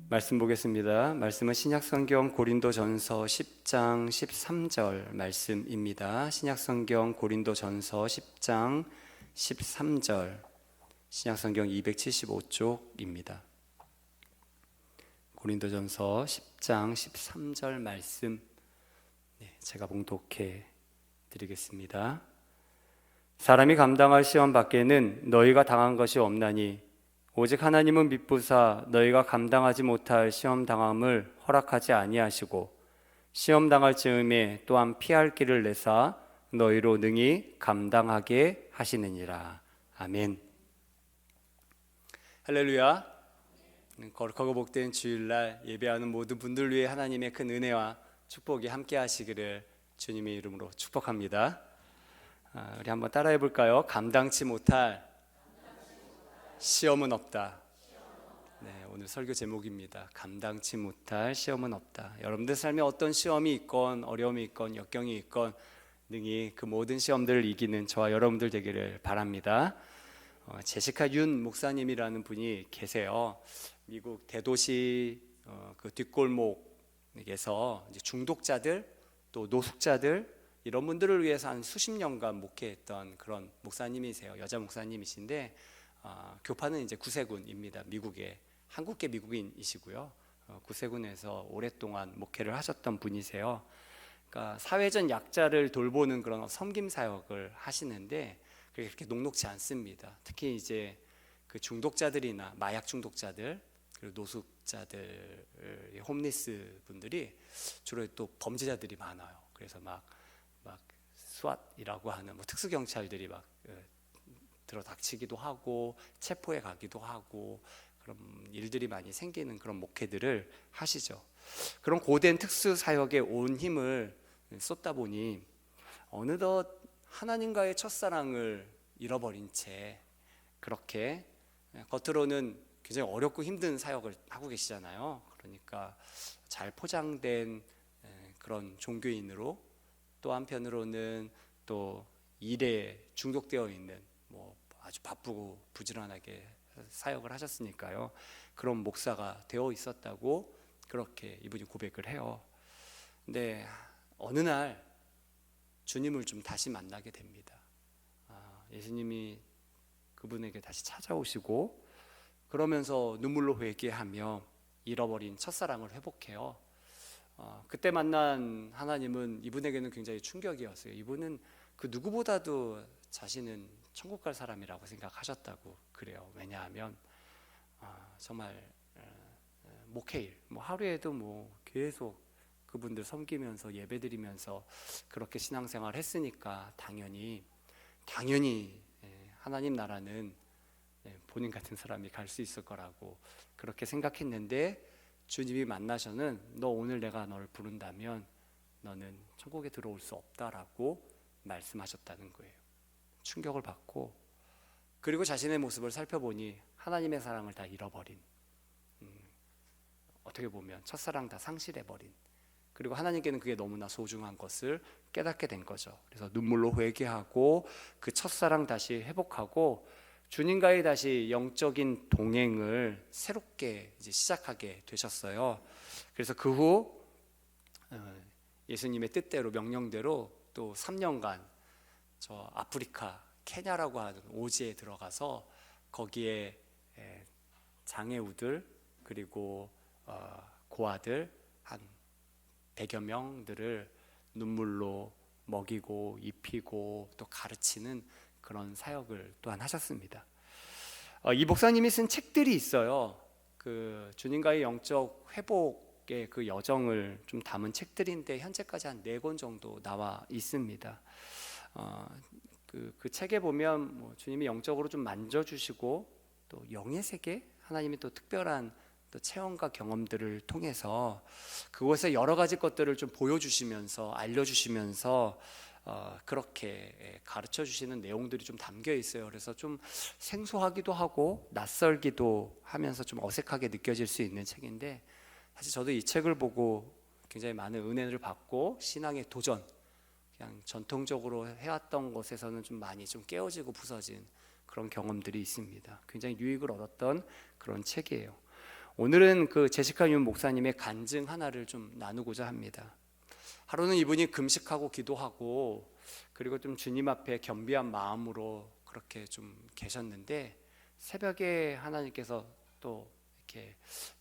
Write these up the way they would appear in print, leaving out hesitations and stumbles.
말씀 보겠습니다. 말씀은 신약성경 고린도전서 10장 13절 말씀입니다. 신약성경 고린도전서 10장 13절, 신약성경 275쪽입니다. 고린도전서 10장 13절 말씀, 제가 봉독해 드리겠습니다. 사람이 감당할 시험 밖에는 너희가 당한 것이 없나니 오직 하나님은 미쁘사 너희가 감당하지 못할 시험 당함을 허락하지 아니하시고 시험 당할 즈음에 또한 피할 길을 내사 너희로 능히 감당하게 하시느니라. 아멘. 할렐루야. 거룩하고 복된 주일날 예배하는 모든 분들 위해 하나님의 큰 은혜와 축복이 함께 하시기를 주님의 이름으로 축복합니다. 우리 한번 따라해 볼까요? 감당치 못할 시험은 없다. 오늘 설교 제목입니다. 감당치 못할 시험은 없다. 여러분들 삶에 어떤 시험이 있건 어려움이 있건 역경이 있건 능히 그 모든 시험들을 이기는 저와 여러분들 되기를 바랍니다. 제시카 윤 목사님이라는 분이 계세요. 미국 대도시 그 뒷골목에서 이제 중독자들 또 노숙자들 이런 분들을 위해서 한 수십 년간 목회했던 그런 목사님이세요. 여자 목사님이신데 교파는 이제 구세군입니다. 미국의 한국계 미국인이시고요. 구세군에서 오랫동안 목회를 하셨던 분이세요. 그러니까 사회적 약자를 돌보는 그런 섬김 사역을 하시는데 그렇게 녹록지 않습니다. 특히 이제 그 중독자들이나 마약 중독자들 그리고 노숙자들, 홈리스 분들이 주로 또 범죄자들이 많아요. 그래서 막 스왓이라고 하는 특수 경찰들이 막 들어닥치기도 하고 체포해 가기도 하고 그런 일들이 많이 생기는 그런 목회들을 하시죠. 그런 고된 특수 사역에 온 힘을 쏟다 보니 어느덧 하나님과의 첫사랑을 잃어버린 채 그렇게 겉으로는 굉장히 어렵고 힘든 사역을 하고 계시잖아요. 그러니까 잘 포장된 그런 종교인으로 또 한편으로는 또 일에 중독되어 있는 아주 바쁘고 부지런하게 사역을 하셨으니까요. 그런 목사가 되어 있었다고 그렇게 이분이 고백을 해요. 근데 어느 날 주님을 좀 다시 만나게 됩니다. 예수님이 그분에게 다시 찾아오시고 그러면서 눈물로 회개하며 잃어버린 첫사랑을 회복해요. 그때 만난 하나님은 이분에게는 굉장히 충격이었어요. 이분은 그 누구보다도 자신은 천국 갈 사람이라고 생각하셨다고 그래요. 왜냐하면 정말 목회일 하루에도 계속 그분들 섬기면서 예배드리면서 그렇게 신앙생활 했으니까 당연히 하나님 나라는 본인 같은 사람이 갈 수 있을 거라고 그렇게 생각했는데 주님이 만나셔는 너 오늘 내가 너를 부른다면 너는 천국에 들어올 수 없다라고 말씀하셨다는 거예요. 충격을 받고 그리고 자신의 모습을 살펴보니 하나님의 사랑을 다 잃어버린, 어떻게 보면 첫사랑 다 상실해버린, 그리고 하나님께는 그게 너무나 소중한 것을 깨닫게 된 거죠. 그래서 눈물로 회개하고 그 첫사랑 다시 회복하고 주님과의 다시 영적인 동행을 새롭게 이제 시작하게 되셨어요. 그래서 그 후 예수님의 뜻대로 명령대로 또 3년간 저 아프리카 케냐라고 하는 오지에 들어가서 거기에 장애우들 그리고 고아들 한 100여 명들을 눈물로 먹이고 입히고 또 가르치는 그런 사역을 또한 하셨습니다. 이 목사님이 쓴 책들이 있어요. 그 주님과의 영적 회복의 그 여정을 좀 담은 책들인데 현재까지 한 4권 정도 나와 있습니다. 그 책에 보면 주님이 영적으로 좀 만져주시고 또 영의 세계 하나님이 또 특별한 또 체험과 경험들을 통해서 그곳에 여러 가지 것들을 좀 보여주시면서 알려주시면서 그렇게 가르쳐 주시는 내용들이 좀 담겨 있어요. 그래서 좀 생소하기도 하고 낯설기도 하면서 좀 어색하게 느껴질 수 있는 책인데 사실 저도 이 책을 보고 굉장히 많은 은혜를 받고 신앙의 도전 그냥 전통적으로 해왔던 것에서는 좀 많이 좀 깨어지고 부서진 그런 경험들이 있습니다. 굉장히 유익을 얻었던 그런 책이에요. 오늘은 그 제시카 윤 목사님의 간증 하나를 좀 나누고자 합니다. 하루는 이분이 금식하고 기도하고 그리고 좀 주님 앞에 겸비한 마음으로 그렇게 좀 계셨는데, 새벽에 하나님께서 또 이렇게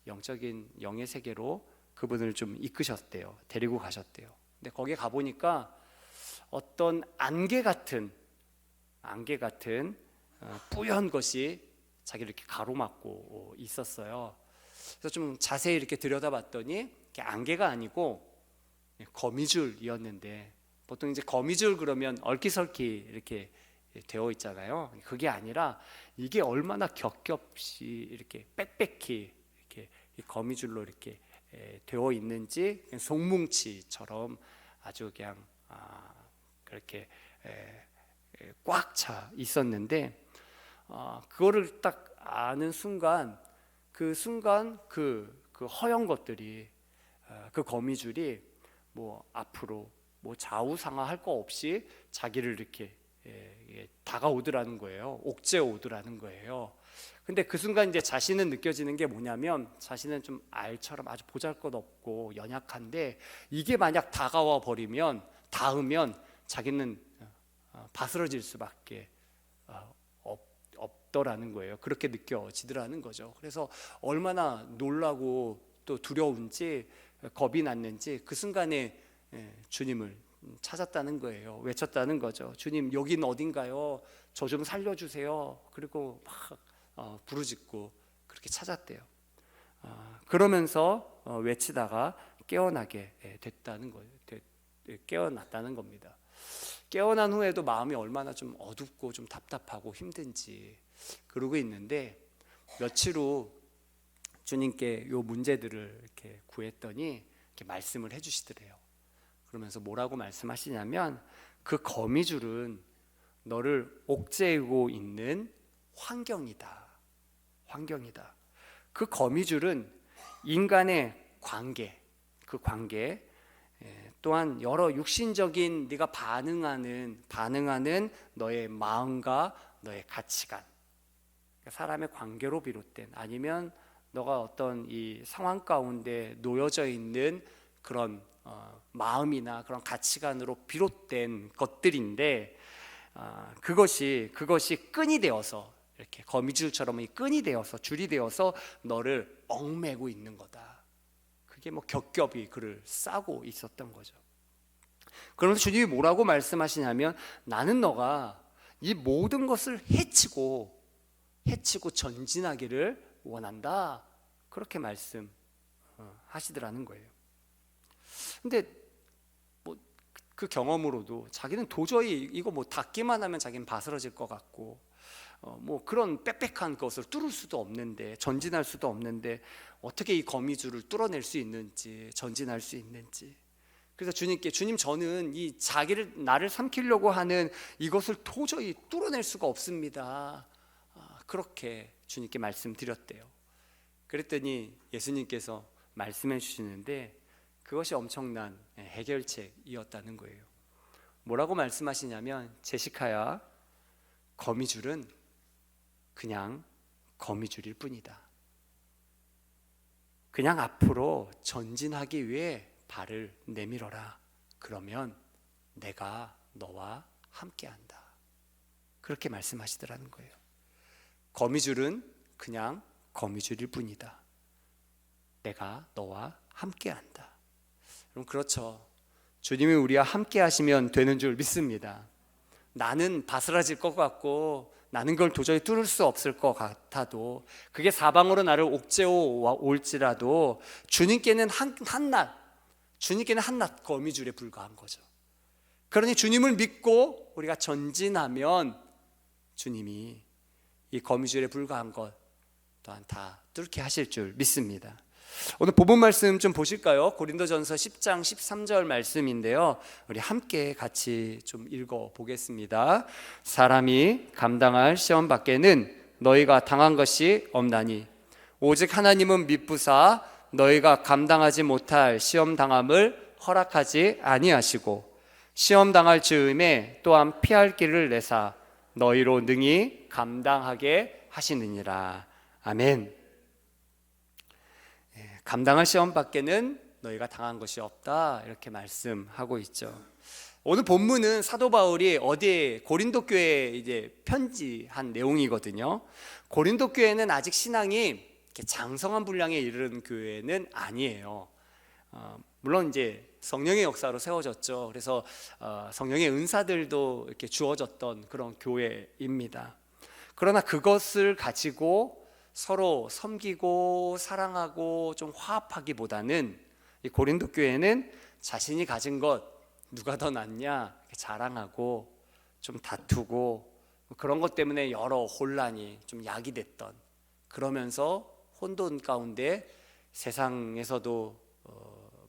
영적인 영의 세계로 그분을 좀 이끄셨대요. 데리고 가셨대요. 근데 거기에 가보니까 어떤 안개 같은 뿌연 것이 자기를 이렇게 가로막고 있었어요. 그래서 좀 자세히 이렇게 들여다봤더니 안개가 아니고 거미줄이었는데, 보통 이제 거미줄 그러면 얼기설기 이렇게 되어 있잖아요. 그게 아니라 이게 얼마나 겹겹이 이렇게 빽빽히 이렇게 거미줄로 이렇게 되어 있는지, 송뭉치처럼 아주 그냥 그렇게 꽉 차 있었는데, 그거를 딱 아는 순간 그 허연 것들이, 그 거미줄이 뭐 앞으로 뭐 좌우상하할 거 없이 자기를 이렇게 다가오더라는 거예요. 옥죄어 오더라는 거예요. 근데 그 순간 이제 자신은 느껴지는 게 뭐냐면, 자신은 좀 알처럼 아주 보잘것없고 연약한데, 이게 만약 다가와 버리면, 닿으면 자기는 바스러질 수밖에 없더라는 거예요. 그렇게 느껴지더라는 거죠. 그래서 얼마나 놀라고 또 두려운지, 겁이 났는지 그 순간에 주님을 찾았다는 거예요. 외쳤다는 거죠. 주님, 여긴 어딘가요? 저 좀 살려주세요. 그리고 막 부르짖고 그렇게 찾았대요. 그러면서 외치다가 깨어나게 됐다는 거예요. 깨어났다는 겁니다. 깨어난 후에도 마음이 얼마나 좀 어둡고 좀 답답하고 힘든지 그러고 있는데, 며칠 후 주님께 요 문제들을 이렇게 구했더니 이렇게 말씀을 해주시더래요. 그러면서 뭐라고 말씀하시냐면, 그 거미줄은 너를 옥죄고 있는 환경이다. 그 거미줄은 인간의 관계, 그 관계, 또한 여러 육신적인 네가 반응하는 너의 마음과 너의 가치관, 사람의 관계로 비롯된, 아니면 너가 어떤 이 상황 가운데 놓여져 있는 그런 마음이나 그런 가치관으로 비롯된 것들인데, 그것이 끈이 되어서, 이렇게 거미줄처럼 이 끈이 되어서, 줄이 되어서 너를 얽매고 있는 거다. 그게 뭐 겹겹이 그를 싸고 있었던 거죠. 그러면서 주님이 뭐라고 말씀하시냐면, 나는 너가 이 모든 것을 해치고 전진하기를 원한다. 그렇게 말씀하시더라는 거예요. 근데 뭐 그 경험으로도 자기는 도저히 이거 뭐 닿기만 하면 자기는 바스러질 것 같고, 뭐 그런 빽빽한 것을 뚫을 수도 없는데, 전진할 수도 없는데 어떻게 이 거미줄을 뚫어낼 수 있는지, 전진할 수 있는지. 그래서 주님께, 주님, 저는 이 나를 삼키려고 하는 이것을 도저히 뚫어낼 수가 없습니다. 그렇게 주님께 말씀드렸대요. 그랬더니 예수님께서 말씀해 주시는데, 그것이 엄청난 해결책이었다는 거예요. 뭐라고 말씀하시냐면, 제시카야, 거미줄은 그냥 거미줄일 뿐이다. 그냥 앞으로 전진하기 위해 발을 내밀어라. 그러면 내가 너와 함께한다. 그렇게 말씀하시더라는 거예요. 거미줄은 그냥 거미줄일 뿐이다. 내가 너와 함께한다. 그럼 그렇죠. 주님이 우리와 함께 하시면 되는 줄 믿습니다. 나는 바스라질 것 같고, 나는 그걸 도저히 뚫을 수 없을 것 같아도, 그게 사방으로 나를 옥죄어 올지라도 주님께는 한낱 거미줄에 불과한 거죠. 그러니 주님을 믿고 우리가 전진하면 주님이 이 거미줄에 불과한 것 또한 다 뚫게 하실 줄 믿습니다. 오늘 본문 말씀 좀 보실까요? 고린도전서 10장 13절 말씀인데요, 우리 함께 같이 좀 읽어 보겠습니다. 사람이 감당할 시험 밖에는 너희가 당한 것이 없나니, 오직 하나님은 미쁘사 너희가 감당하지 못할 시험 당함을 허락하지 아니하시고, 시험 당할 즈음에 또한 피할 길을 내사 너희로 능히 감당하게 하시느니라. 아멘. 감당할 시험 밖에는 너희가 당한 것이 없다, 이렇게 말씀하고 있죠. 오늘 본문은 사도 바울이 어디에 고린도 교회에 이제 편지한 내용이거든요. 고린도 교회는 아직 신앙이 이렇게 장성한 분량에 이르는 교회는 아니에요. 물론 이제 성령의 역사로 세워졌죠. 그래서 성령의 은사들도 이렇게 주어졌던 그런 교회입니다. 그러나 그것을 가지고 서로 섬기고 사랑하고 좀 화합하기보다는 이 고린도 교회는 자신이 가진 것 누가 더 낫냐 자랑하고 좀 다투고 그런 것 때문에 여러 혼란이 좀 야기됐던, 그러면서 혼돈 가운데 세상에서도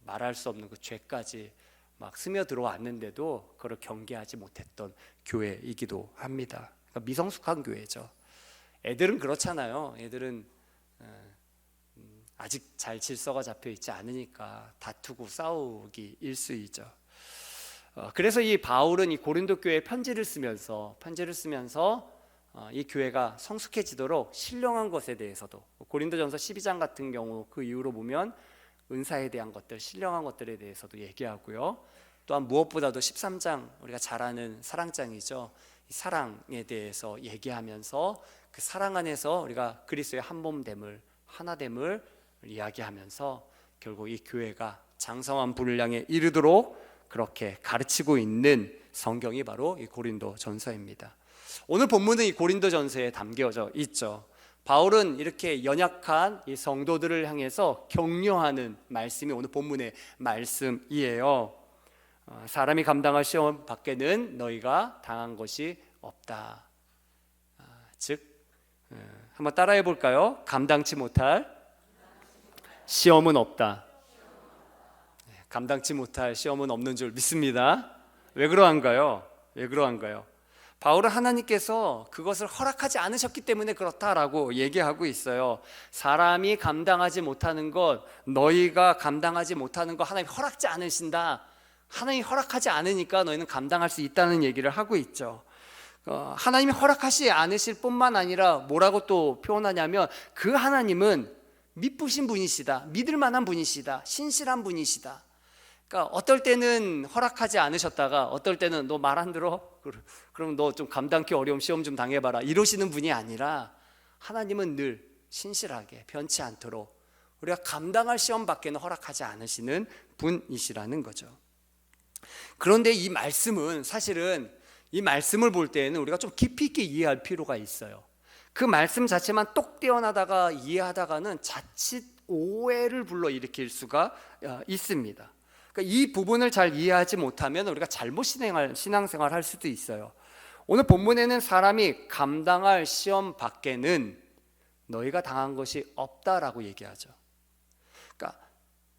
말할 수 없는 그 죄까지 막 스며들어왔는데도 그걸 경계하지 못했던 교회이기도 합니다. 그러니까 미성숙한 교회죠. 애들은 그렇잖아요. 애들은 아직 잘 질서가 잡혀 있지 않으니까 다투고 싸우기 일쑤이죠. 그래서 이 바울은 이 고린도 교회에 편지를 쓰면서 이 교회가 성숙해지도록 신령한 것에 대해서도, 고린도전서 12장 같은 경우 그 이후로 보면 은사에 대한 것들, 신령한 것들에 대해서도 얘기하고요. 또한 무엇보다도 13장 우리가 잘 아는 사랑장이죠. 이 사랑에 대해서 얘기하면서 그 사랑 안에서 우리가 그리스도의 한 몸됨을, 하나됨을 이야기하면서 결국 이 교회가 장성한 분량에 이르도록 그렇게 가르치고 있는 성경이 바로 이 고린도전서입니다. 오늘 본문은 이 고린도전서에 담겨져 있죠. 바울은 이렇게 연약한 이 성도들을 향해서 격려하는 말씀이 오늘 본문의 말씀이에요. 사람이 감당할 시험 밖에는 너희가 당한 것이 없다. 즉 한번 따라해 볼까요? 감당치 못할 시험은 없다. 감당치 못할 시험은 없는 줄 믿습니다. 왜 그러한가요? 바울은 하나님께서 그것을 허락하지 않으셨기 때문에 그렇다라고 얘기하고 있어요. 사람이 감당하지 못하는 것, 너희가 감당하지 못하는 것 하나님이 허락지 않으신다. 하나님이 허락하지 않으니까 너희는 감당할 수 있다는 얘기를 하고 있죠. 하나님이 허락하지 않으실 뿐만 아니라 뭐라고 또 표현하냐면 그 하나님은 믿으신 분이시다, 믿을 만한 분이시다, 신실한 분이시다. 그러니까 어떨 때는 허락하지 않으셨다가 어떨 때는 너 말 안 들어? 그럼 너 좀 감당기 어려움 시험 좀 당해봐라, 이러시는 분이 아니라 하나님은 늘 신실하게 변치 않도록 우리가 감당할 시험 밖에는 허락하지 않으시는 분이시라는 거죠. 그런데 이 말씀은 사실은 이 말씀을 볼 때에는 우리가 좀 깊이 있게 이해할 필요가 있어요. 그 말씀 자체만 똑 떼어나다가 이해하다가는 자칫 오해를 불러일으킬 수가 있습니다. 그러니까 이 부분을 잘 이해하지 못하면 우리가 잘못 신앙생활 할 수도 있어요. 오늘 본문에는 사람이 감당할 시험 밖에는 너희가 당한 것이 없다라고 얘기하죠. 그러니까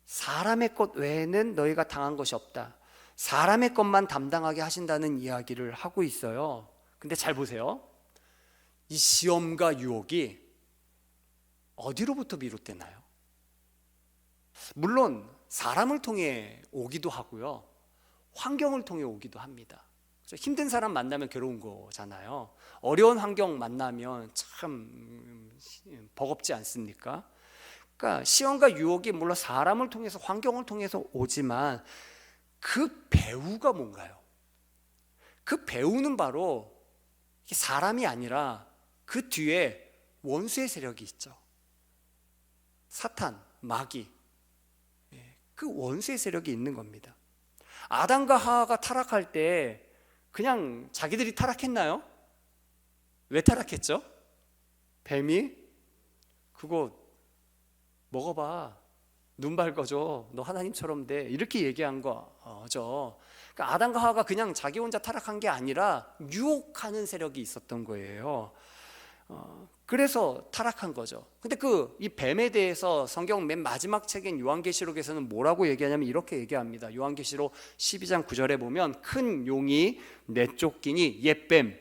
사람의 것 외에는 너희가 당한 것이 없다. 사람의 것만 담당하게 하신다는 이야기를 하고 있어요. 근데 잘 보세요. 이 시험과 유혹이 어디로부터 비롯되나요? 물론 사람을 통해 오기도 하고요, 환경을 통해 오기도 합니다. 힘든 사람 만나면 괴로운 거잖아요. 어려운 환경 만나면 참 버겁지 않습니까? 그러니까 시험과 유혹이 물론 사람을 통해서, 환경을 통해서 오지만 그 배후가 뭔가요? 그 배후는 바로 사람이 아니라 그 뒤에 원수의 세력이 있죠. 사탄, 마귀, 그 원수의 세력이 있는 겁니다. 아담과 하와가 타락할 때 그냥 자기들이 타락했나요? 왜 타락했죠? 뱀이 그거 먹어봐, 눈 밝아져, 너 하나님처럼 돼, 이렇게 얘기한 거죠. 그러니까 아담과 하와가 그냥 자기 혼자 타락한 게 아니라 유혹하는 세력이 있었던 거예요. 그래서 타락한 거죠. 근데 이 뱀에 대해서 성경 맨 마지막 책인 요한계시록에서는 뭐라고 얘기하냐면 이렇게 얘기합니다. 요한계시록 12장 9절에 보면 큰 용이 내쫓기니 옛뱀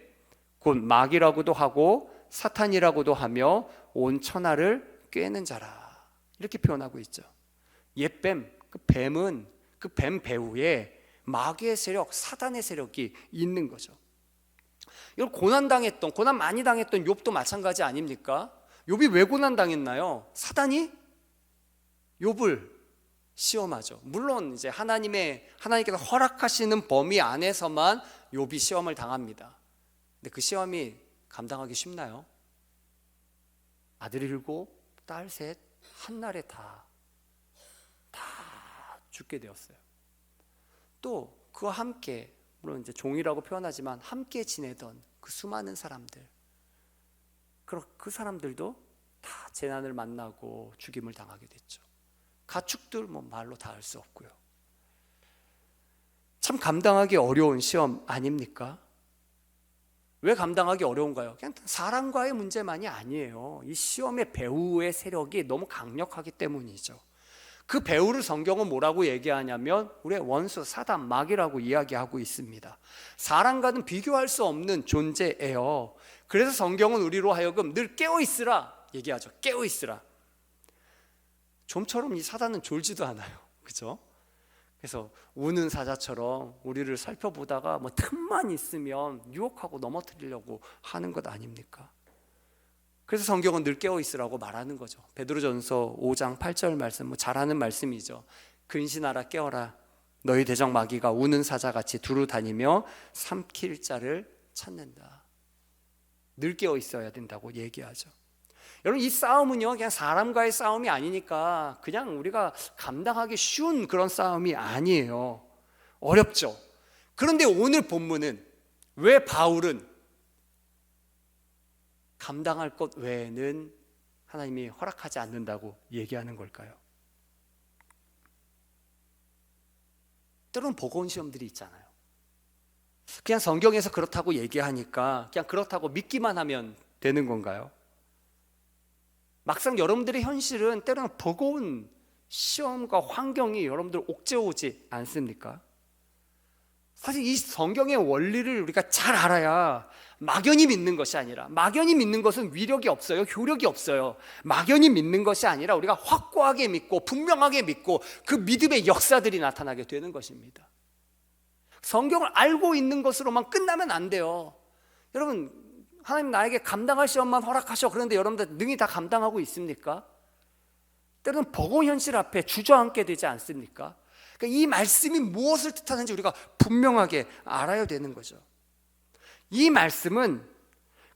곧 마귀라고도 하고 사탄이라고도 하며 온 천하를 꿰는 자라, 이렇게 표현하고 있죠. 옛뱀, 그 뱀은 그 뱀 배후에 마귀의 세력, 사단의 세력이 있는 거죠. 이걸 고난 많이 당했던 욥도 마찬가지 아닙니까? 욥이 왜 고난 당했나요? 사단이 욥을 시험하죠. 물론 이제 하나님께서 허락하시는 범위 안에서만 욥이 시험을 당합니다. 근데 그 시험이 감당하기 쉽나요? 아들 7, 딸 3, 한날에 다 죽게 되었어요. 또 그와 함께, 물론 이제 종이라고 표현하지만 함께 지내던 그 수많은 사람들, 그 사람들도 다 재난을 만나고 죽임을 당하게 됐죠. 가축들 말로 다 할 수 없고요. 참 감당하기 어려운 시험 아닙니까? 왜 감당하기 어려운가요? 그냥 사람과의 문제만이 아니에요. 이 시험의 배후의 세력이 너무 강력하기 때문이죠. 그 배후를 성경은 뭐라고 얘기하냐면 우리의 원수 사단 마귀라고 이야기하고 있습니다. 사람과는 비교할 수 없는 존재예요. 그래서 성경은 우리로 하여금 늘 깨어있으라 얘기하죠. 깨어있으라. 좀처럼 이 사단은 졸지도 않아요. 그죠? 그래서 우는 사자처럼 우리를 살펴보다가 틈만 있으면 유혹하고 넘어뜨리려고 하는 것 아닙니까? 그래서 성경은 늘 깨어있으라고 말하는 거죠. 베드로전서 5장 8절 말씀, 잘하는 말씀이죠. 근신하라 깨어라. 너희 대적 마귀가 우는 사자같이 두루 다니며 삼킬 자를 찾는다. 늘 깨어있어야 된다고 얘기하죠. 여러분, 이 싸움은요 그냥 사람과의 싸움이 아니니까 그냥 우리가 감당하기 쉬운 그런 싸움이 아니에요. 어렵죠. 그런데 오늘 본문은 왜 바울은 감당할 것 외에는 하나님이 허락하지 않는다고 얘기하는 걸까요? 때로는 버거운 시험들이 있잖아요. 그냥 성경에서 그렇다고 얘기하니까 그냥 그렇다고 믿기만 하면 되는 건가요? 막상 여러분들의 현실은 때로는 버거운 시험과 환경이 여러분들 옥죄오지 않습니까? 사실 이 성경의 원리를 우리가 잘 알아야 막연히 믿는 것이 아니라, 막연히 믿는 것은 위력이 없어요. 효력이 없어요. 막연히 믿는 것이 아니라 우리가 확고하게 믿고 분명하게 믿고 그 믿음의 역사들이 나타나게 되는 것입니다. 성경을 알고 있는 것으로만 끝나면 안 돼요. 여러분, 하나님 나에게 감당할 시험만 허락하셔. 그런데 여러분들 능히 다 감당하고 있습니까? 때로는 버거운 현실 앞에 주저앉게 되지 않습니까? 그러니까 이 말씀이 무엇을 뜻하는지 우리가 분명하게 알아야 되는 거죠. 이 말씀은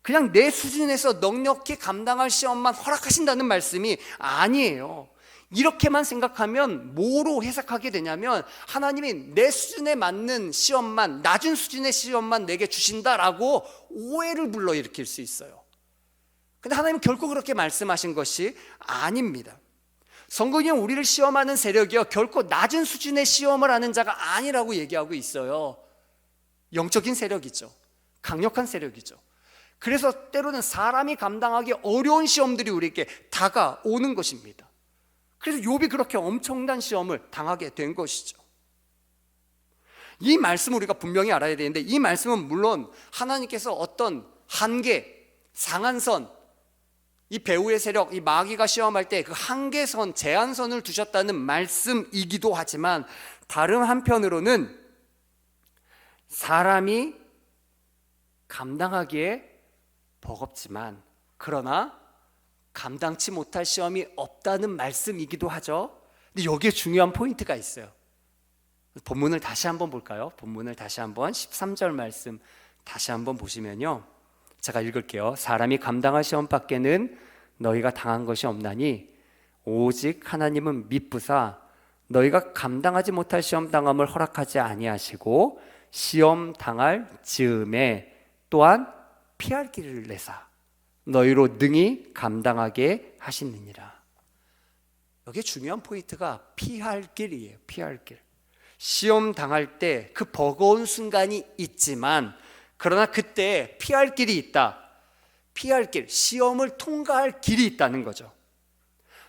그냥 내 수준에서 넉넉히 감당할 시험만 허락하신다는 말씀이 아니에요. 이렇게만 생각하면 뭐로 해석하게 되냐면 하나님이 내 수준에 맞는 시험만, 낮은 수준의 시험만 내게 주신다라고 오해를 불러일으킬 수 있어요. 근데 하나님은 결코 그렇게 말씀하신 것이 아닙니다. 성경이 우리를 시험하는 세력이요 결코 낮은 수준의 시험을 하는 자가 아니라고 얘기하고 있어요. 영적인 세력이죠. 강력한 세력이죠. 그래서 때로는 사람이 감당하기 어려운 시험들이 우리에게 다가오는 것입니다. 그래서 욥이 그렇게 엄청난 시험을 당하게 된 것이죠. 이 말씀을 우리가 분명히 알아야 되는데, 이 말씀은 물론 하나님께서 어떤 한계, 상한선, 이 배후의 세력, 이 마귀가 시험할 때 그 한계선, 제한선을 두셨다는 말씀이기도 하지만, 다른 한편으로는 사람이 감당하기에 버겁지만 그러나 감당치 못할 시험이 없다는 말씀이기도 하죠. 근데 여기에 중요한 포인트가 있어요. 본문을 다시 한번 볼까요? 본문을 다시 한번 13절 말씀 다시 한번 보시면요, 제가 읽을게요. 사람이 감당할 시험 밖에는 너희가 당한 것이 없나니 오직 하나님은 미쁘사 너희가 감당하지 못할 시험 당함을 허락하지 아니하시고 시험 당할 즈음에 또한 피할 길을 내사 너희로 능히 감당하게 하시느니라. 여기에 중요한 포인트가 피할 길이에요. 피할 길. 시험 당할 때 그 버거운 순간이 있지만 그러나 그때 피할 길이 있다. 피할 길, 시험을 통과할 길이 있다는 거죠.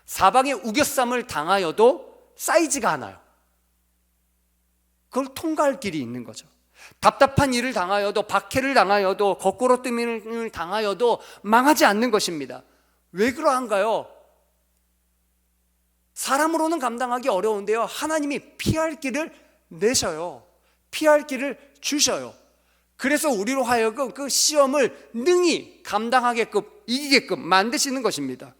사방에 우겨쌈을 당하여도 쌓이지가 않아요. 그걸 통과할 길이 있는 거죠. 답답한 일을 당하여도, 박해를 당하여도, 거꾸로 뜸을 당하여도 망하지 않는 것입니다. 왜 그러한가요? 사람으로는 감당하기 어려운데요, 하나님이 피할 길을 내셔요. 피할 길을 주셔요. 그래서 우리로 하여금 그 시험을 능히 감당하게끔, 이기게끔 만드시는 것입니다.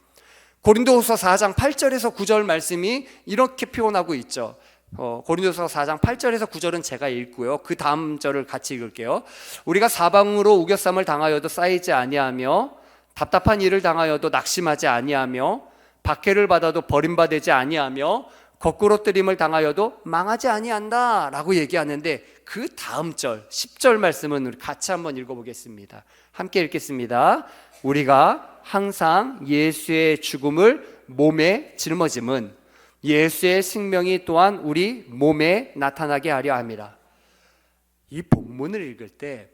고린도후서 4장 8절에서 9절 말씀이 이렇게 표현하고 있죠. 고린도서 4장 8절에서 9절은 제가 읽고요, 그 다음 절을 같이 읽을게요. 우리가 사방으로 우겨쌈을 당하여도 쌓이지 아니하며 답답한 일을 당하여도 낙심하지 아니하며 박해를 받아도 버림받지 아니하며 거꾸로 뜨림을 당하여도 망하지 아니한다 라고 얘기하는데, 그 다음 절 10절 말씀은 우리 같이 한번 읽어보겠습니다. 함께 읽겠습니다. 우리가 항상 예수의 죽음을 몸에 짊어짐은 예수의 생명이 또한 우리 몸에 나타나게 하려 함이라. 이 본문을 읽을 때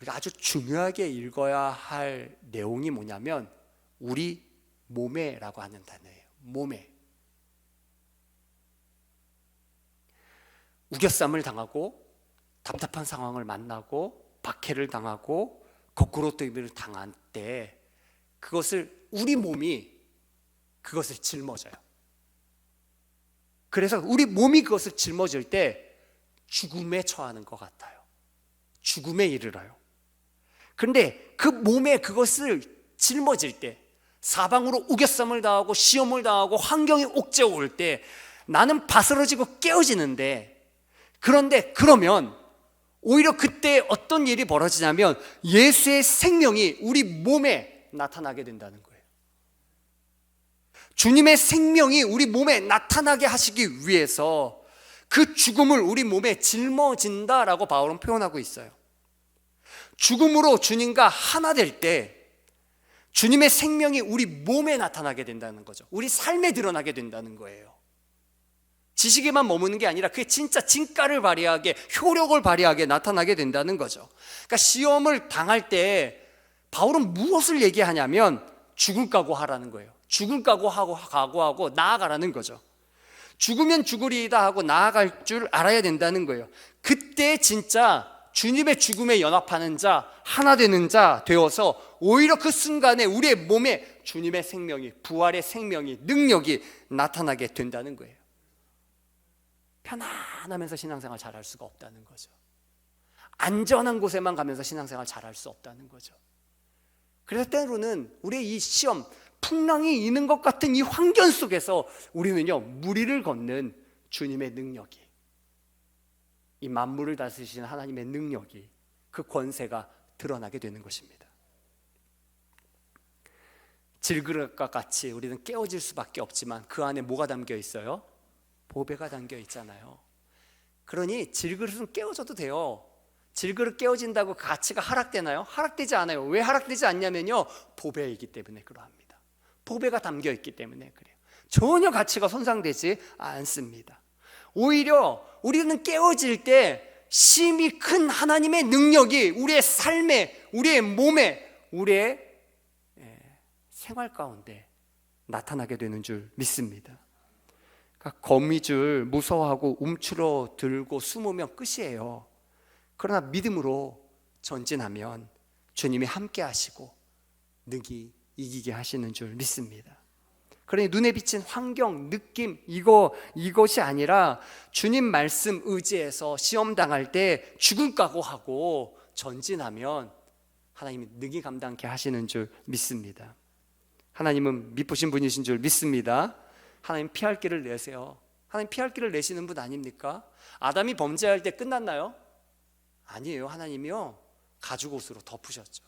우리가 아주 중요하게 읽어야 할 내용이 뭐냐면 우리 몸에라고 하는 단어예요. 몸에. 우겨쌈을 당하고 답답한 상황을 만나고 박해를 당하고 거꾸로 뜨임을 당한 때 그것을 우리 몸이 그것을 짊어져요. 그래서 우리 몸이 그것을 짊어질 때 죽음에 처하는 것 같아요. 죽음에 이르러요. 그런데 그 몸에 그것을 짊어질 때, 사방으로 우겨쌈을 당하고 시험을 당하고 환경이 옥죄어올 때 나는 바스러지고 깨어지는데, 그런데 그러면 오히려 그때 어떤 일이 벌어지냐면 예수의 생명이 우리 몸에 나타나게 된다는 거예요. 주님의 생명이 우리 몸에 나타나게 하시기 위해서 그 죽음을 우리 몸에 짊어진다라고 바울은 표현하고 있어요. 죽음으로 주님과 하나 될 때 주님의 생명이 우리 몸에 나타나게 된다는 거죠. 우리 삶에 드러나게 된다는 거예요. 지식에만 머무는 게 아니라 그게 진짜 진가를 발휘하게, 효력을 발휘하게 나타나게 된다는 거죠. 그러니까 시험을 당할 때 바울은 무엇을 얘기하냐면 죽을 각오하라는 거예요. 죽을 각오하고 나아가라는 거죠. 죽으면 죽으리이다 하고 나아갈 줄 알아야 된다는 거예요. 그때 진짜 주님의 죽음에 연합하는 자, 하나 되는 자 되어서 오히려 그 순간에 우리의 몸에 주님의 생명이, 부활의 생명이, 능력이 나타나게 된다는 거예요. 편안하면서 신앙생활 잘할 수가 없다는 거죠. 안전한 곳에만 가면서 신앙생활 잘할 수 없다는 거죠. 그래서 때로는 우리의 이 시험, 풍랑이 있는 것 같은 이 환경 속에서 우리는요, 무리를 걷는 주님의 능력이, 이 만물을 다스리시는 하나님의 능력이, 그 권세가 드러나게 되는 것입니다. 질그릇과 같이 우리는 깨어질 수밖에 없지만 그 안에 뭐가 담겨 있어요? 보배가 담겨 있잖아요. 그러니 질그릇은 깨어져도 돼요. 질그릇 깨어진다고 그 가치가 하락되나요? 하락되지 않아요. 왜 하락되지 않냐면요, 보배이기 때문에 그러합니다. 보배가 담겨 있기 때문에 그래요. 전혀 가치가 손상되지 않습니다. 오히려 우리는 깨어질 때 심히 큰 하나님의 능력이 우리의 삶에, 우리의 몸에, 우리의 생활 가운데 나타나게 되는 줄 믿습니다. 그러니까 거미줄 무서워하고 움츠러 들고 숨으면 끝이에요. 그러나 믿음으로 전진하면 주님이 함께 하시고 능히 이기게 하시는 줄 믿습니다. 그러니 눈에 비친 환경, 느낌, 이것이 아니라 주님 말씀 의지해서 시험 당할 때 죽을 각오하고 전진하면 하나님이 능히 감당케 하시는 줄 믿습니다. 하나님은 미쁘신 분이신 줄 믿습니다. 하나님 피할 길을 내세요. 하나님 피할 길을 내시는 분 아닙니까? 아담이 범죄할 때 끝났나요? 아니에요. 하나님이요, 가죽옷으로 덮으셨죠.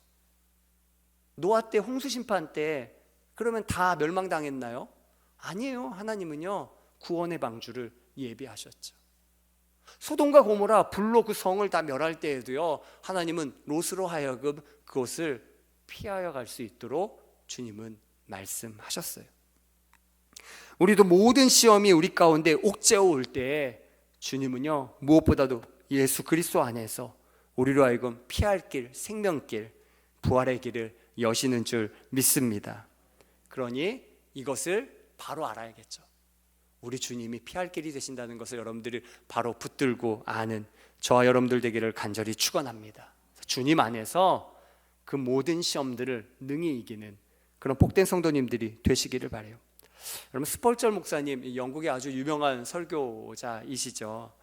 노아 때 홍수 심판 때 그러면 다 멸망당했나요? 아니에요. 하나님은요, 구원의 방주를 예비하셨죠. 소돔과 고모라 불로 그 성을 다 멸할 때에도요, 하나님은 롯으로 하여금 그것을 피하여 갈 수 있도록 주님은 말씀하셨어요. 우리도 모든 시험이 우리 가운데 옥죄어 올 때 주님은요, 무엇보다도 예수 그리스도 안에서 우리로 하여금 피할 길, 생명길, 부활의 길을 여시는 줄 믿습니다. 그러니 이것을 바로 알아야겠죠. 우리 주님이 피할 길이 되신다는 것을 여러분들이 바로 붙들고 아는 저와 여러분들 되기를 간절히 축원합니다. 주님 안에서 그 모든 시험들을 능히 이기는 그런 복된 성도님들이 되시기를 바라요. 여러분, 스펄절 목사님, 영국의 아주 유명한 설교자이시죠.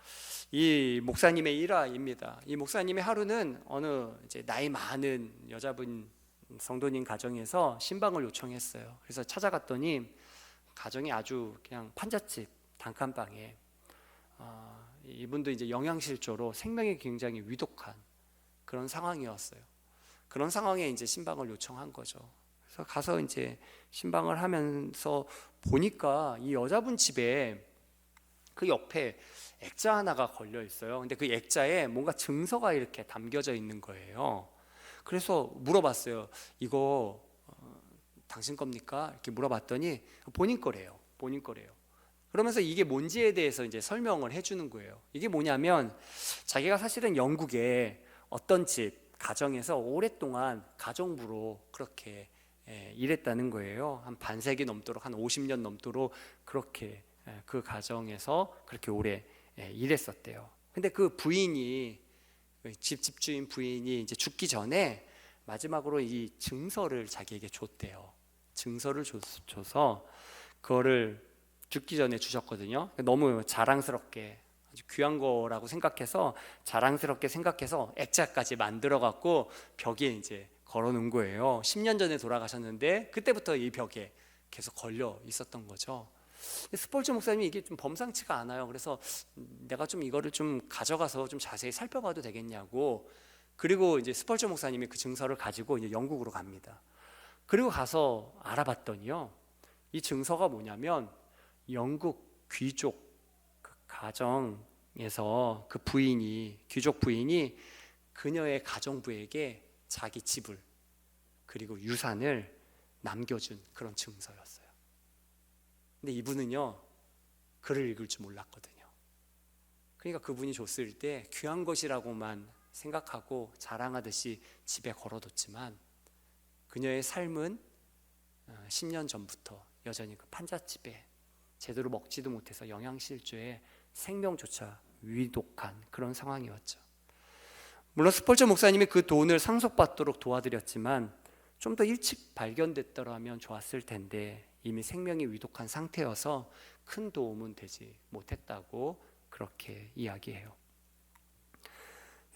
이 목사님의 일화입니다. 이 목사님의 하루는 어느 이제 나이 많은 여자분 성도님 가정에서 신방을 요청했어요. 그래서 찾아갔더니 가정이 아주 그냥 판잣집 단칸방에 이분도 이제 영양실조로 생명이 굉장히 위독한 그런 상황이었어요. 그런 상황에 이제 신방을 요청한 거죠. 그래서 가서 이제 신방을 하면서 보니까 이 여자분 집에 그 옆에 액자 하나가 걸려 있어요. 근데 그 액자에 뭔가 증서가 이렇게 담겨져 있는 거예요. 그래서 물어봤어요. 이거 당신 겁니까? 이렇게 물어봤더니 본인 거래요. 본인 거래요. 그러면서 이게 뭔지에 대해서 이제 설명을 해주는 거예요. 이게 뭐냐면 자기가 사실은 영국에 어떤 집 가정에서 오랫동안 가정부로 그렇게 일했다는 거예요. 한 반세기 넘도록, 한 50년 넘도록 그렇게 그 가정에서 그렇게 오래 일했었대요. 근데 그 부인이, 집주인 부인이 이제 죽기 전에 마지막으로 이 증서를 자기에게 줬대요. 증서를 줘서 그거를 죽기 전에 주셨거든요. 너무 자랑스럽게, 아주 귀한 거라고 생각해서, 자랑스럽게 생각해서 액자까지 만들어 갖고 벽에 이제 걸어 놓은 거예요. 10년 전에 돌아가셨는데 그때부터 이 벽에 계속 걸려 있었던 거죠. 스폴츠 목사님이 이게 좀 범상치가 않아요. 그래서 내가 좀 이거를 좀 가져가서 좀 자세히 살펴봐도 되겠냐고. 그리고 이제 스폴츠 목사님이 그 증서를 가지고 이제 영국으로 갑니다. 그리고 가서 알아봤더니요, 이 증서가 뭐냐면 영국 귀족 그 가정에서 그 부인이, 귀족 부인이 그녀의 가정부에게 자기 집을 그리고 유산을 남겨준 그런 증서였어요. 근데 이분은요, 글을 읽을 줄 몰랐거든요. 그러니까 그분이 줬을 때 귀한 것이라고만 생각하고 자랑하듯이 집에 걸어뒀지만 그녀의 삶은 10년 전부터 여전히 그 판잣집에 제대로 먹지도 못해서 영양실조에 생명조차 위독한 그런 상황이었죠. 물론 스폴저 목사님이 그 돈을 상속받도록 도와드렸지만 좀 더 일찍 발견됐더라면 좋았을 텐데 이미 생명이 위독한 상태여서 큰 도움은 되지 못했다고 그렇게 이야기해요.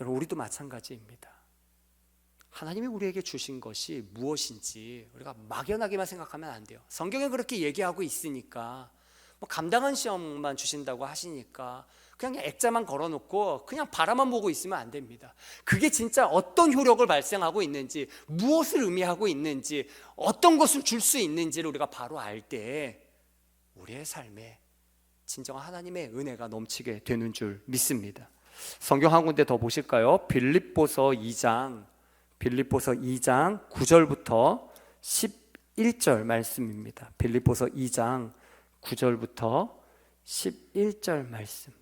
여러분, 우리도 마찬가지입니다. 하나님이 우리에게 주신 것이 무엇인지 우리가 막연하게만 생각하면 안 돼요. 성경에 그렇게 얘기하고 있으니까, 뭐 감당한 시험만 주신다고 하시니까 그냥 액자만 걸어놓고 그냥 바라만 보고 있으면 안 됩니다. 그게 진짜 어떤 효력을 발생하고 있는지, 무엇을 의미하고 있는지, 어떤 것을 줄 수 있는지를 우리가 바로 알 때 우리의 삶에 진정한 하나님의 은혜가 넘치게 되는 줄 믿습니다. 성경 한 군데 더 보실까요? 빌립보서 2장 9절부터 11절 말씀입니다. 빌립보서 2장 9절부터 11절 말씀.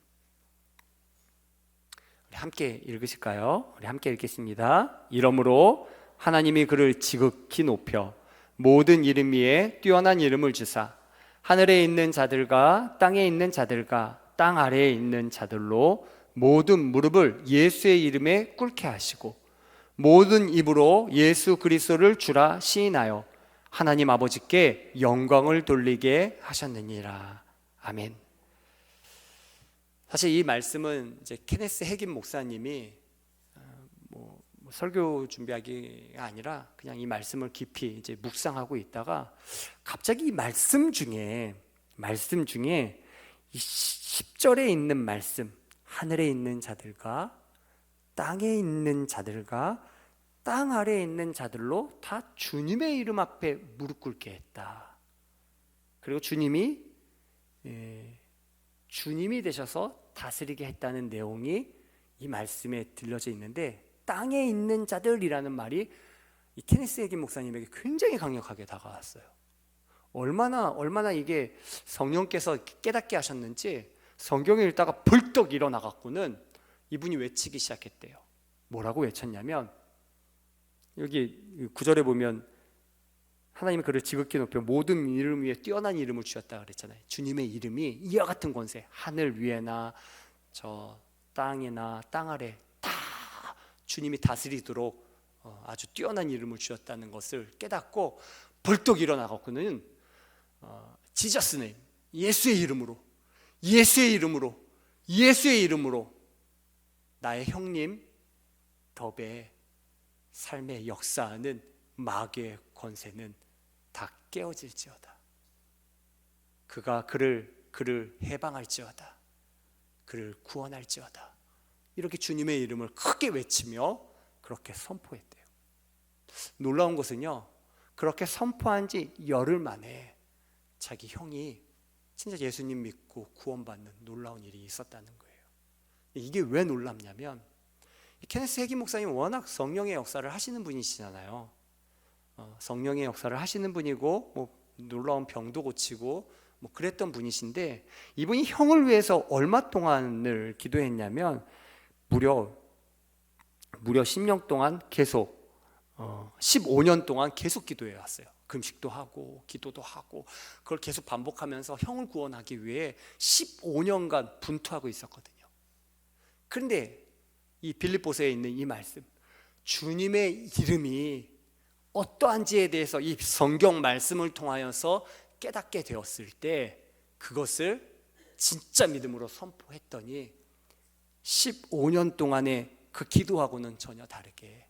우리 함께 읽으실까요? 우리 함께 읽겠습니다. 이러므로 하나님이 그를 지극히 높여 모든 이름 위에 뛰어난 이름을 주사 하늘에 있는 자들과 땅에 있는 자들과 땅 아래에 있는 자들로 모든 무릎을 예수의 이름에 꿇게 하시고 모든 입으로 예수 그리스도를 주라 시인하여 하나님 아버지께 영광을 돌리게 하셨느니라. 아멘. 사실 이 말씀은 이제 케네스 해김 목사님이 설교 준비하기가 아니라 그냥 이 말씀을 깊이 이제 묵상하고 있다가 갑자기 이 말씀 중에 이 10절에 있는 말씀, 하늘에 있는 자들과 땅에 있는 자들과 땅 아래에 있는 자들로 다 주님의 이름 앞에 무릎 꿇게 했다. 그리고 주님이 되셔서 다스리게 했다는 내용이 이 말씀에 들려져 있는데, 땅에 있는 자들이라는 말이 이 케네스 해김 목사님에게 굉장히 강력하게 다가왔어요. 얼마나 이게 성령께서 깨닫게 하셨는지 성경을 읽다가 벌떡 일어나갖고는 이분이 외치기 시작했대요. 뭐라고 외쳤냐면, 여기 9절에 보면 하나님이 그를 지극히 높여 모든 이름 위에 뛰어난 이름을 주셨다 그랬잖아요. 주님의 이름이 이와 같은 권세, 하늘 위에나 저 땅이나 땅 아래 다 주님이 다스리도록 아주 뛰어난 이름을 주셨다는 것을 깨닫고 벌떡 일어나갖고는 지저스 네임, 예수의 이름으로 나의 형님 덥의 삶에 역사하는 마귀의 권세는 다 깨어질지어다. 그가 그를 해방할지어다. 그를 구원할지어다. 이렇게 주님의 이름을 크게 외치며 그렇게 선포했대요. 놀라운 것은요, 그렇게 선포한 지 열흘 만에 자기 형이 진짜 예수님 믿고 구원받는 놀라운 일이 있었다는 거예요. 이게 왜 놀랍냐면, 케네스 해긴 목사님 워낙 성령의 역사를 하시는 분이시잖아요. 성령의 역사를 하시는 분이고 놀라운 병도 고치고 그랬던 분이신데, 이분이 형을 위해서 얼마 동안을 기도했냐면 무려 10년 동안 계속 15년 동안 계속 기도해 왔어요. 금식도 하고 기도도 하고 그걸 계속 반복하면서 형을 구원하기 위해 15년간 분투하고 있었거든요. 그런데 이 빌립보서에 있는 이 말씀, 주님의 이름이 어떠한지에 대해서 이 성경 말씀을 통하여서 깨닫게 되었을 때 그것을 진짜 믿음으로 선포했더니 15년 동안의 그 기도하고는 전혀 다르게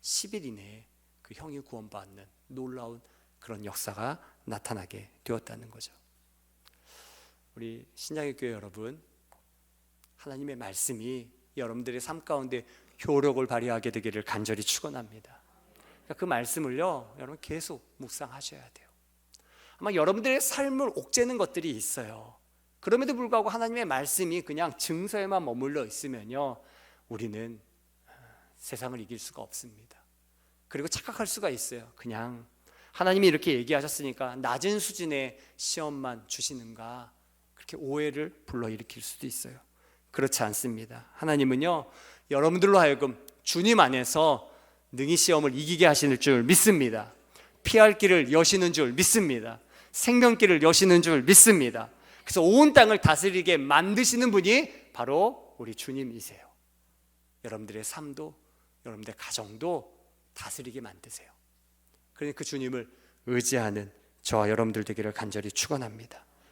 10일 이내에 그 형이 구원받는 놀라운 그런 역사가 나타나게 되었다는 거죠. 우리 신장의 교회 여러분, 하나님의 말씀이 여러분들의 삶 가운데 효력을 발휘하게 되기를 간절히 축원합니다. 그 말씀을요, 여러분 계속 묵상하셔야 돼요. 아마 여러분들의 삶을 옥죄는 것들이 있어요. 그럼에도 불구하고 하나님의 말씀이 그냥 증서에만 머물러 있으면요, 우리는 세상을 이길 수가 없습니다. 그리고 착각할 수가 있어요. 그냥 하나님이 이렇게 얘기하셨으니까 낮은 수준의 시험만 주시는가, 그렇게 오해를 불러일으킬 수도 있어요. 그렇지 않습니다. 하나님은요, 여러분들로 하여금 주님 안에서 능히 시험을 이기게 하시는 줄 믿습니다. 피할 길을 여시는 줄 믿습니다. 생명길을 여시는 줄 믿습니다. 그래서 온 땅을 다스리게 만드시는 분이 바로 우리 주님이세요. 여러분들의 삶도, 여러분들의 가정도 다스리게 만드세요. 그러니 그 주님을 의지하는 저와 여러분들 되기를 간절히 축원합니다.